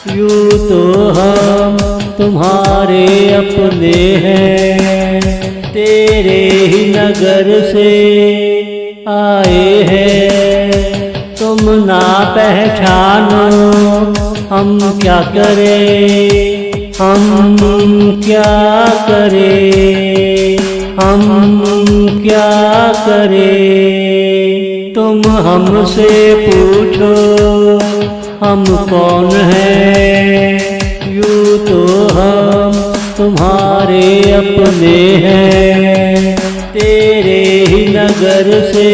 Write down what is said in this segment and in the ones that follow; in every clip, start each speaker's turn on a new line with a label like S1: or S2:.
S1: यूं तो हम तुम्हारे अपने हैं, तेरे ही नगर से आए हैं। तुम ना पहचानो हम क्या करें, हम क्या करें, हम क्या करें। तुम हमसे पूछो हम कौन हैं, यूं तो हम तुम्हारे अपने हैं, तेरे ही नगर से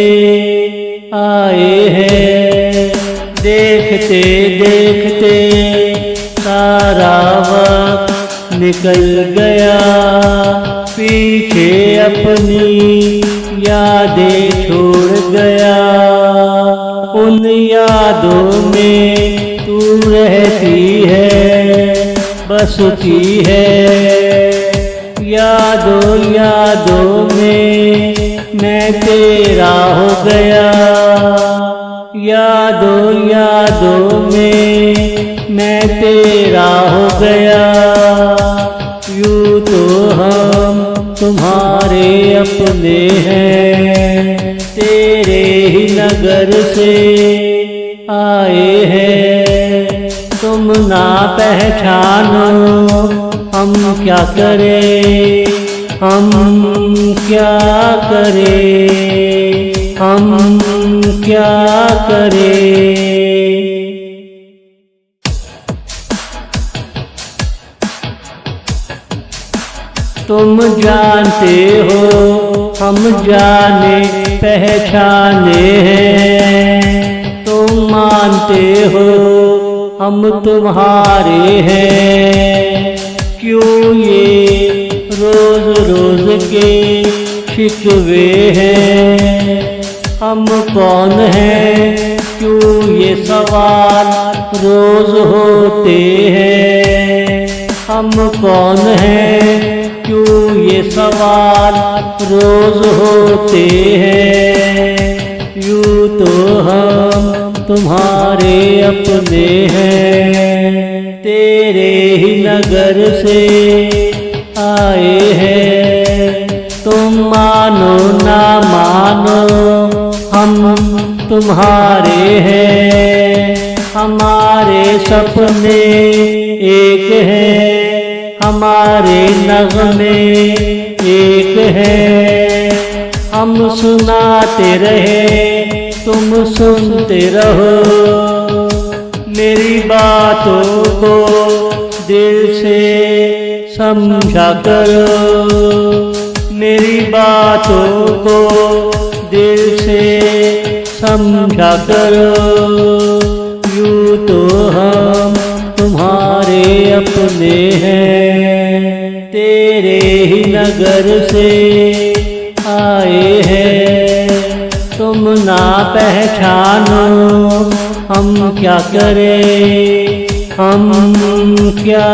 S1: आए हैं। देखते देखते सारा वक्त निकल गया, पीछे अपनी यादें छोड़ गया। उन यादों में तू रहती है, बसती है। यादों यादों में मैं तेरा हो गया, यादों यादों में मैं तेरा हो गया। यूं तो हम तुम्हारे अपने हैं, तेरे ही नगर से आए हैं। तुम ना पहचानो हम क्या करें, हम क्या करें, हम क्या करें। तुम जानते हो हम जाने पहचाने हैं, तुम मानते हो हम तुम्हारे हैं। क्यों ये रोज रोज के शिकवे हैं, हम कौन हैं, क्यों ये सवाल रोज होते हैं। हम कौन हैं, क्यों ये सवाल रोज होते हैं। यूं तो हम तुम्हारे अपने हैं, तेरे ही नगर से आए हैं। तुम मानो ना मानो हम तुम्हारे हैं, हमारे सपने एक हैं, हमारे नगमे एक हैं। हम सुनाते रहे तुम सुनते रहो, मेरी बातों को दिल से समझा करो, मेरी बातों को दिल से समझा करो। यूं तो हम तुम्हारे अपने हैं, तेरे ही नगर से आए हैं। तुम ना पहचानो हम क्या करें, हम क्या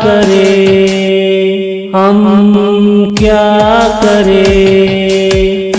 S1: करें, हम क्या करें।